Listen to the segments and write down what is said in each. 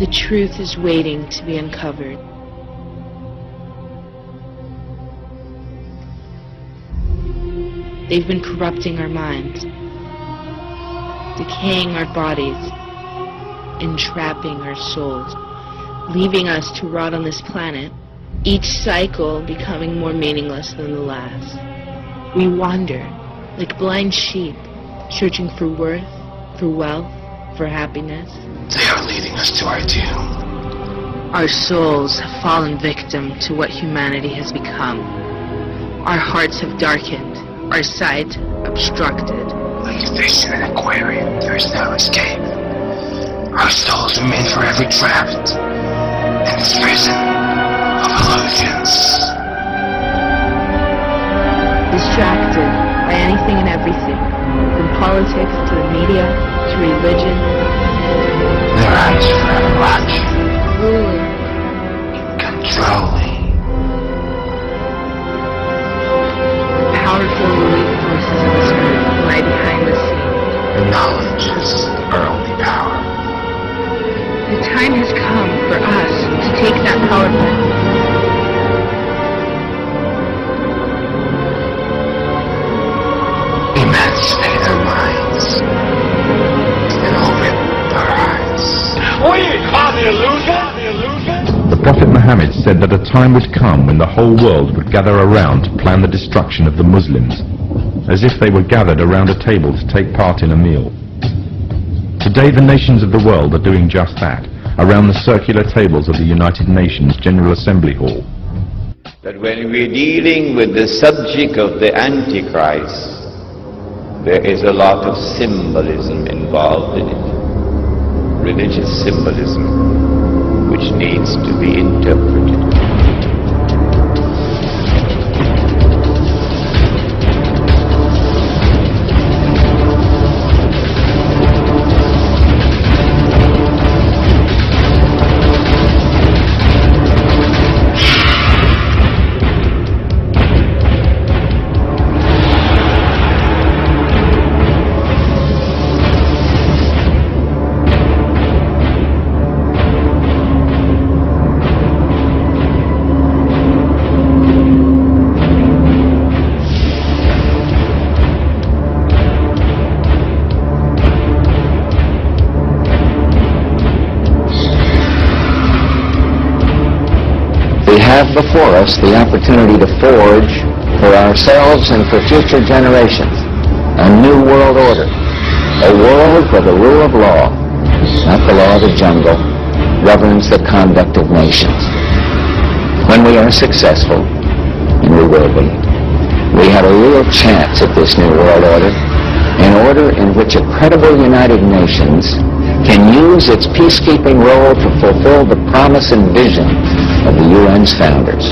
The truth is waiting to be uncovered. They've been corrupting our minds, decaying our bodies, entrapping our souls, leaving us to rot on this planet, each cycle becoming more meaningless than the last. We wander like blind sheep, searching for worth, for wealth, for happiness. They are leading us to our doom. Our souls have fallen victim to what humanity has become. Our hearts have darkened, our sight obstructed. Like a fish in an aquarium, there is no escape. Our souls remain forever trapped in this prison of illusions. Distracted by anything and everything, from politics to the media to religion. Their eyes forever watching, Ruling, controlling. Powerful ruling forces of this earth lie behind the scenes. Knowledge is our only power. The time has come for us to take that power back. Emancipate our minds and open our hearts. What do you call the illusion? The Prophet Muhammad said that a time would come when the whole world would gather around to plan the destruction of the Muslims, as if they were gathered around a table to take part in a meal. Today the nations of the world are doing just that, around the circular tables of the United Nations General Assembly Hall. That when we're dealing with the subject of the Antichrist, there is a lot of symbolism involved in it. Religious symbolism, which needs to be interpreted. We have before us the opportunity to forge for ourselves and for future generations a new world order, a world where the rule of law, not the law of the jungle, governs the conduct of nations. When we are successful, and we will be, we have a real chance at this new world order, an order in which a credible United Nations can use its peacekeeping role to fulfill the promise and vision of the UN's founders.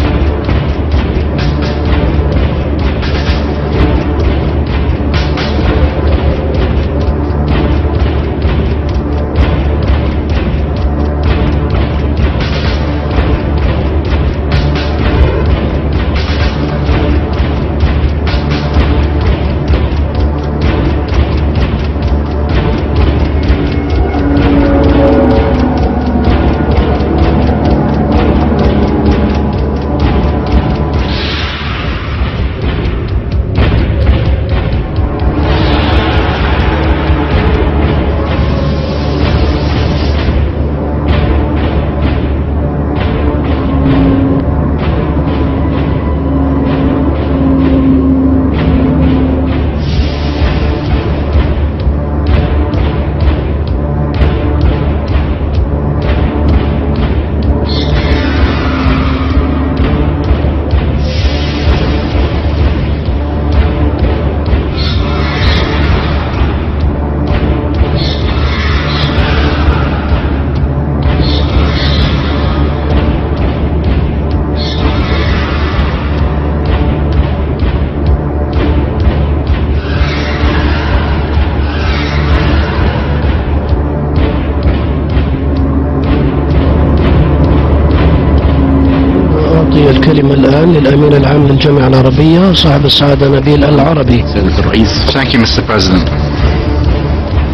الكلمة الآن للأمين العام للجامعة العربية صاحب السعادة نبيل العربي. سيادة الرئيس. Thank you, Mr. President.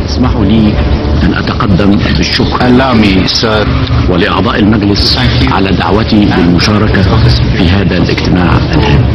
اسمحوا لي أن أتقدم بالشكر ولأعضاء المجلس على دعوتي بالمشاركة في هذا الاجتماع الهام.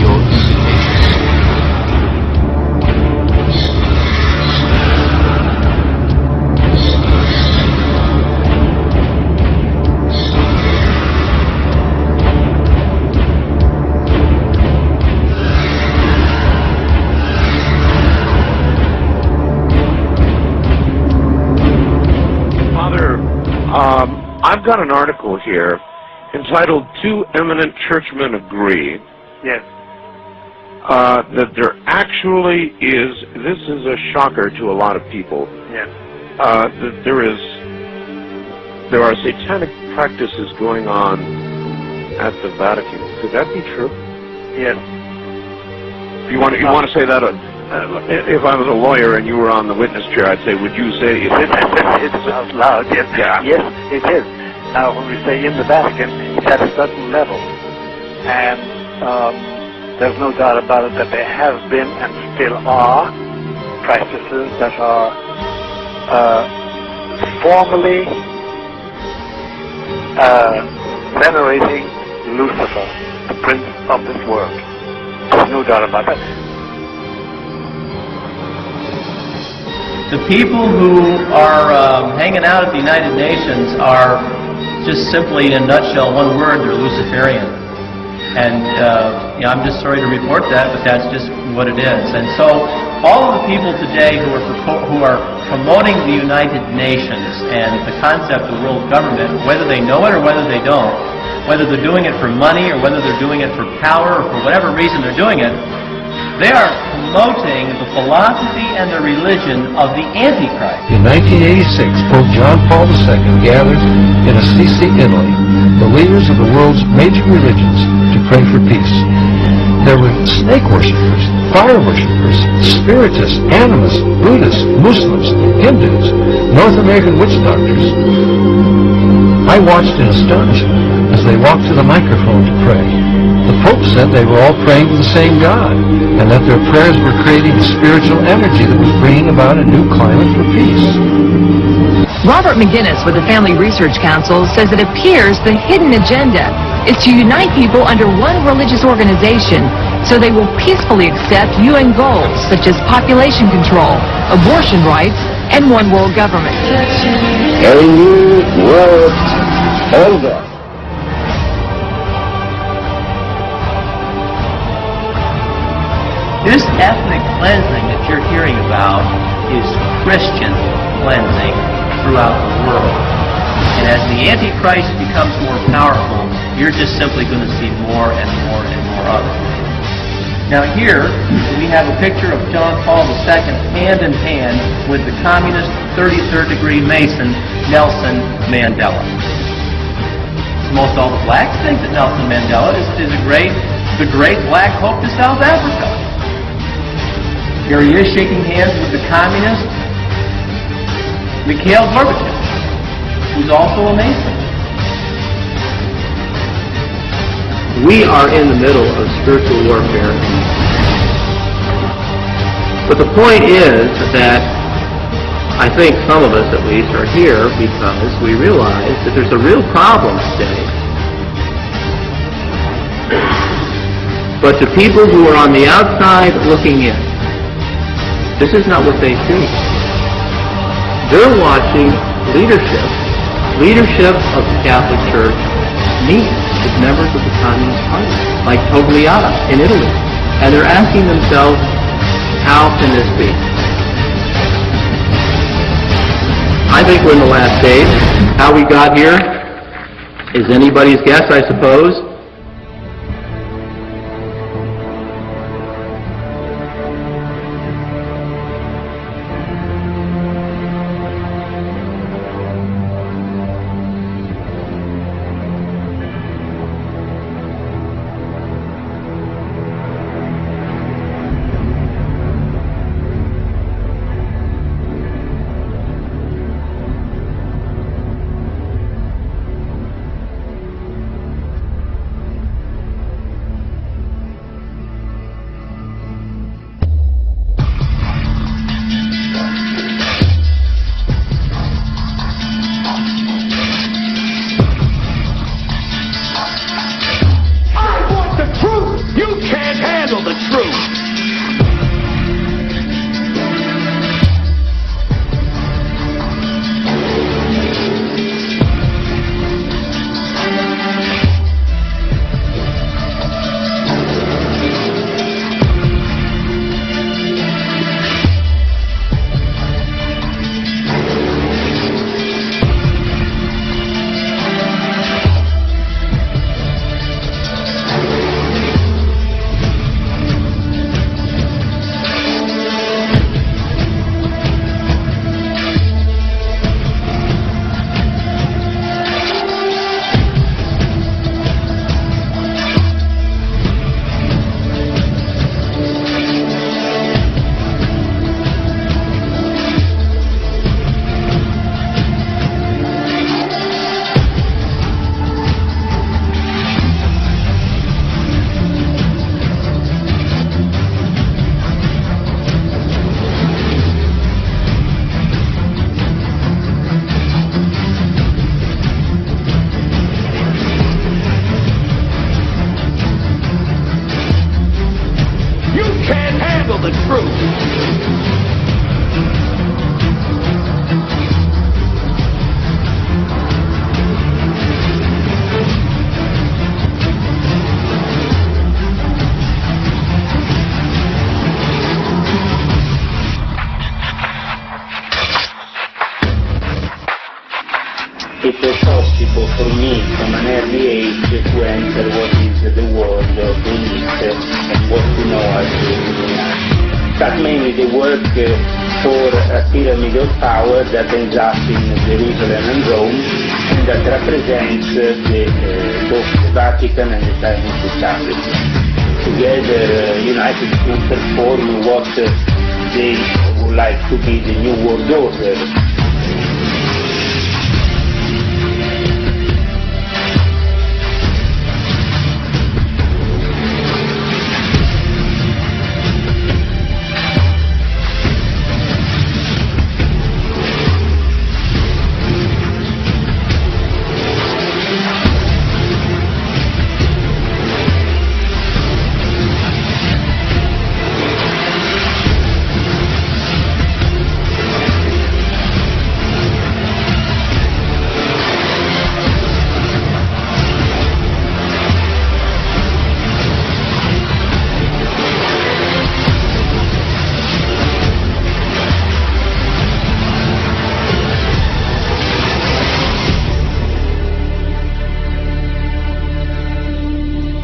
I've got an article here entitled "Two Eminent Churchmen Agree." Yes. That there actually is, this is a shocker to a lot of people. Yes. That there are satanic practices going on at the Vatican. Could that be true? Yes. You want to say that? If I was a lawyer and you were on the witness chair, I'd say, would you say it? It's out loud. Yes. Yeah. Yes, it is. Now, when we say in the Vatican, it's at a certain level, and there's no doubt about it that there have been and still are practices that are formally venerating Lucifer, the prince of this world. There's no doubt about that. The people who are hanging out at the United Nations are just simply, in a nutshell, one word, they're Luciferian. And I'm just sorry to report that, but that's just what it is. And so all of the people today who are promoting the United Nations and the concept of world government, whether they know it or whether they don't, whether they're doing it for money or whether they're doing it for power or for whatever reason they're doing it, they are promoting the philosophy and the religion of the Antichrist. In 1986, Pope John Paul II gathered in Assisi, Italy, the leaders of the world's major religions to pray for peace. There were snake worshippers, fire worshippers, spiritists, animists, Buddhists, Muslims, Hindus, North American witch doctors. I watched in astonishment as they walked to the microphone to pray. The Pope said they were all praying to the same God, and that their prayers were creating a spiritual energy that was bringing about a new climate for peace. Robert McGinnis with the Family Research Council says it appears the hidden agenda is to unite people under one religious organization so they will peacefully accept UN goals such as population control, abortion rights, and one world government. A new world order. This ethnic cleansing that you're hearing about is Christian cleansing throughout the world. And as the Antichrist becomes more powerful, you're just simply going to see more and more and more of it. Now here, we have a picture of John Paul II hand in hand with the communist 33rd degree Mason, Nelson Mandela. Most all the blacks think that Nelson Mandela is the great black hope to South Africa. Here he is shaking hands with the communist Mikhail Gorbachev, who's also a Mason. We are in the middle of spiritual warfare. But the point is that I think some of us at least are here because we realize that there's a real problem today. But to people who are on the outside looking in, this is not what they see. They're watching leadership of the Catholic Church meet with members of the Communist Party, like Togliatti in Italy. And they're asking themselves, how can this be? I think we're in the last days. How we got here is anybody's guess, I suppose. for me from an early age to enter what is the world beneath and what we know as the Illuminati. But mainly they work for a pyramid of power that ends up in Jerusalem and Rome, and that represents both the Vatican and the Chinese establishment. Together, united to perform what they would like to be the new world order.